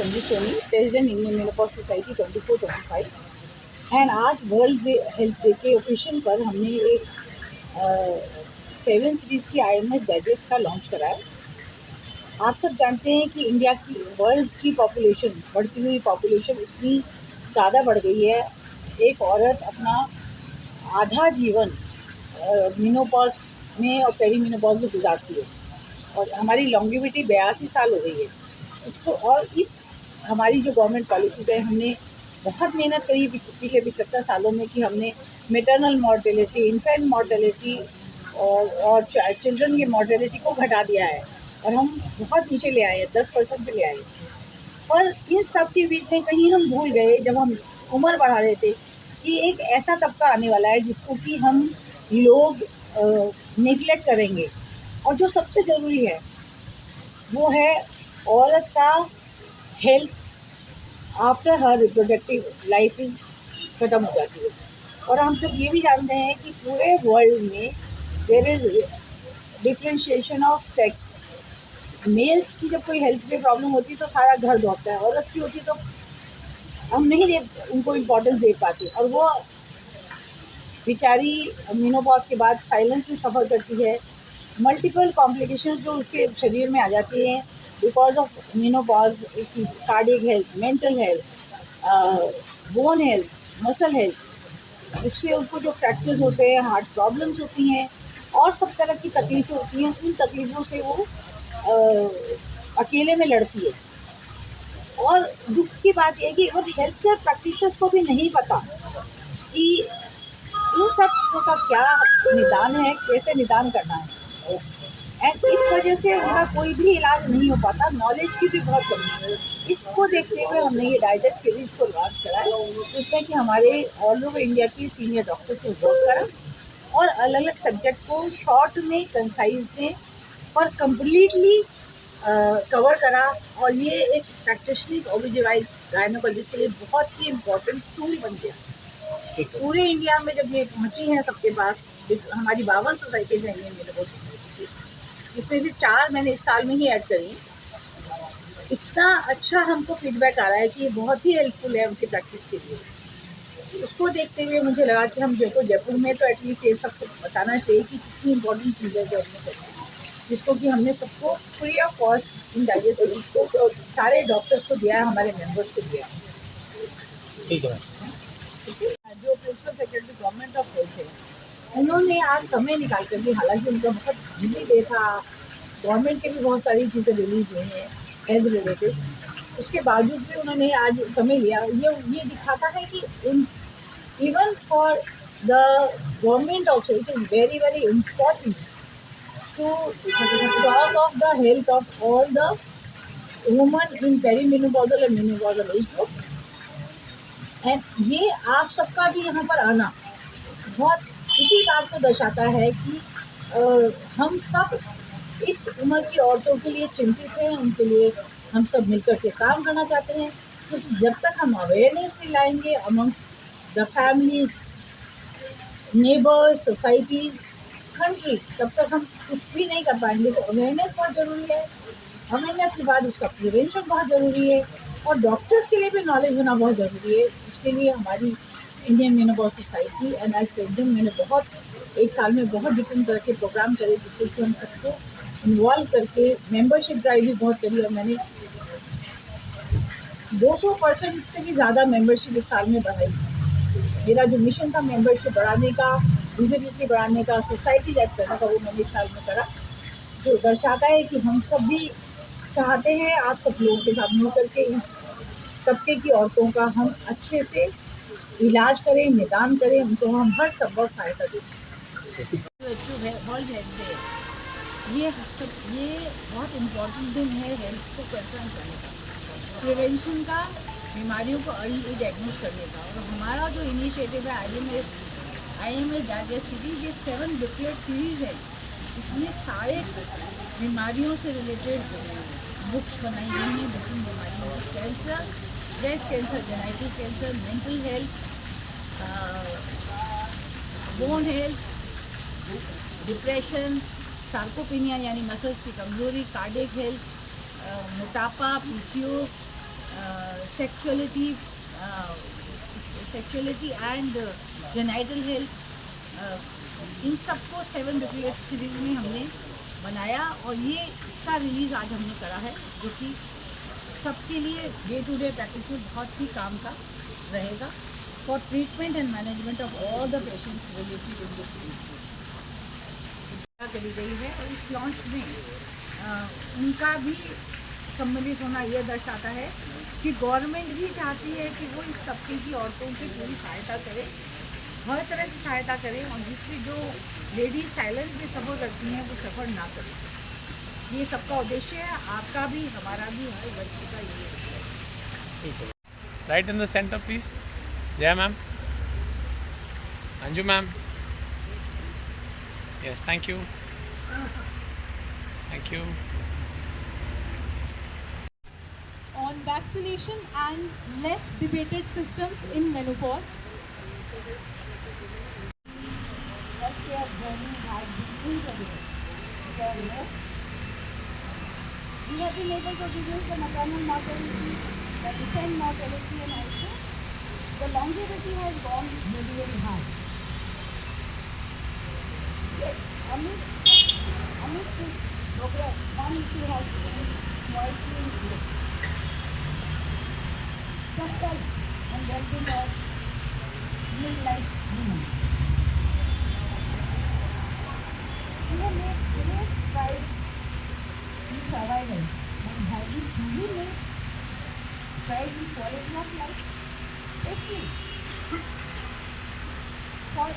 Sanju Soni, president Indian menopause society 24-25। And आज world health day के occasion पर हमने एक 7 सीरीज़ की IMS डाइजेस्ट का लॉन्च कराया। आप सब जानते हैं कि इंडिया की वर्ल्ड की पॉपुलेशन, बढ़ती हुई पॉपुलेशन इतनी ज़्यादा बढ़ गई है। एक औरत अपना आधा जीवन मेनोपॉज में और पेरी मेनोपॉज में गुजारती है और हमारी लॉन्गेविटी 82 साल हो गई है इसको। और इस हमारी जो गवर्नमेंट पॉलिसी पे हमने बहुत मेहनत करी पिछले 75 सालों में कि हमने मेटरनल मॉर्टेलिटी, इन्फेंट मॉर्टेलिटी और चिल्ड्रन की मॉर्टेलिटी को घटा दिया है और हम बहुत नीचे ले आए हैं, 10% पे ले आए। पर इन सब के बीच में कहीं हम भूल गए, जब हम उम्र बढ़ा रहे थे, कि एक ऐसा तबका आने वाला है जिसको कि हम लोग नेगलेक्ट करेंगे। और जो सबसे ज़रूरी है वो है औरत का health after her reproductive life is ख़त्म हो जाती है। और हम सब ये भी जानते हैं कि पूरे वर्ल्ड में there is differentiation of sex. Males की जब कोई हेल्थ में प्रॉब्लम होती है तो सारा घर दौड़ता है, औरत की होती तो हम नहीं उनको इम्पोर्टेंस दे पाते और वो बेचारी मेनोपॉज के बाद साइलेंस में सफ़र करती है। मल्टीपल कॉम्प्लिकेशंस जो उसके शरीर में आ जाती हैं because of menopause, cardiac health, mental health, bone health, muscle health, उससे उनको जो फ्रैक्चर्स होते हैं, हार्ट प्रॉब्लम्स होती हैं और सब तरह की तकलीफ़ें होती हैं। उन तकलीफ़ों से वो अकेले में लड़ती है। और दुख की बात यह है कि उन हेल्थ केयर प्रैक्टिशनर्स को भी नहीं पता कि इन सब का क्या निदान है, कैसे निदान करना है। एंड इस वजह से उनका कोई भी इलाज नहीं हो पाता। नॉलेज की भी बहुत कमी है। इसको देखते हुए हमने ये डाइजेस्ट सीरीज़ को लॉन्च कराया, जिसमें कि हमारे ऑल ओवर इंडिया की सीनियर डॉक्टर्स को वर्क करा और अलग अलग सब्जेक्ट को शॉर्ट में, कंसाइज में और कम्प्लीटली कवर करा। और ये एक प्रैक्टिशनर ओबीजीवाइन गायनोकोलॉजिस्ट के लिए बहुत ही इम्पोर्टेंट टूल बन गया। पूरे इंडिया में जब ये पहुंची हैं सबके पास, हमारी 52 सोसाइटीज़ हैं मेरे को, जिसमें से 4 मैंने इस साल में ही ऐड करी। इतना अच्छा हमको फीडबैक आ रहा है कि ये बहुत ही हेल्पफुल है उनकी प्रैक्टिस के लिए। उसको देखते हुए मुझे लगा कि हम जयपुर में तो एटलीस्ट ये सबको बताना चाहिए कि कितनी इंपॉर्टेंट चीज़ है जो हमने करी, जिसको कि हमने सबको free of cost in digest series को सारे डॉक्टर्स को दिया है, हमारे मेम्बर्स को दिया है। ठीक है। जो principal secretary government of health है, उन्होंने आज समय निकाल कर भी, हालांकि उनका बहुत बिजी डे था, गवर्नमेंट की भी बहुत सारी चीज़ें रिलीज हुई हैं हेल्थ रिलेटेड, उसके बावजूद भी उन्होंने आज समय लिया। ये दिखाता है कि even for the government also it is very very important to talk of the health of all the women in perimenopausal and menopausal age group। And ये आप सबका भी यहाँ पर आना बहुत इसी बात को दर्शाता है कि हम सब इस उम्र की औरतों के लिए चिंतित हैं, उनके लिए हम सब मिलकर के काम करना चाहते हैं। तो जब तक हम अवेयरनेस नहीं लाएंगे amongst the families, neighbours, societies, country, तब तक हम कुछ भी नहीं कर पाएंगे। तो अवेयरनेस बहुत ज़रूरी है। अवेयरनेस के बाद उसका प्रिवेंशन बहुत ज़रूरी है और डॉक्टर्स के लिए भी नॉलेज होना बहुत ज़रूरी है। उसके लिए हमारी Indian menopause society and as president मैंने एक साल में बहुत डिफरेंट तरह के प्रोग्राम करे, जिससे कि हम सबको इन्वॉल्व करके मेंबरशिप ड्राइव भी बहुत करी और मैंने 200% से भी ज़्यादा मेंबरशिप इस साल में बढ़ाई। मेरा जो मिशन था मेंबरशिप बढ़ाने का, विजिबिलिटी बढ़ाने का, सोसाइटी एक्ट करने का, वो मैंने इस साल में करा, जो दर्शाता है कि हम सब भी चाहते हैं आप सब लोगों के साथ मिल करके इस तबके की औरतों का हम अच्छे से इलाज करें, निदान करें, उनको हम हर संभव सहायता दें। ये बहुत इम्पोर्टेंट दिन है हेल्थ को कंसर्न करने का, प्रिवेंशन का, बीमारियों को अर्ली डायग्नोज करने का। और हमारा जो इनिशिएटिव है IMS डाइजेस्ट सीरीज, ये 7 बुकलेट सीरीज़ है। इसमें सारे बीमारियों से रिलेटेड बुक्स बनाई गई हैं, डिफरेंट बीमारियों में, cancer, breast cancer, genetic cancer, mental health, bone health, depression, sarcopenia यानी मसल्स की कमजोरी, कार्डियक हेल्थ, मोटापा, PCOS, sexuality and genital health, इन सबको 7 डिबेट सीरीज में हमने बनाया और ये इसका रिलीज़ आज हमने करा है, जो कि सबके लिए डे टू डे प्रैक्टिस में बहुत ही काम का रहेगा for treatment and management of all the patients related in this करी गई है। और इस लॉन्च में उनका भी सम्मिलित होना यह दर्शाता है कि गवर्नमेंट भी चाहती है कि वो इस तबके की औरतों की पूरी सहायता करे, हर तरह से सहायता करें, और जिसकी जो लेडीज साइलेंस में सफ़र करती हैं वो सफ़र ना करें। ये सबका उद्देश्य है, आपका भी हमारा भी हर व्यक्ति का ये है। ठीक है। Right in the center please. Jai ma'am, Anju ma'am, yes, thank you, thank you. On vaccination and less debated systems in menopause. Healthcare journey has been incredible. We have been able to reduce the maternal mortality, the infant mortality, and also the longevity has gone really, really high. Yet, amidst this progress, one issue has been quietly neglected. Just health and well-being of midlife women. We have made great strides in survival, but have we truly made strides in quality of life? Especially for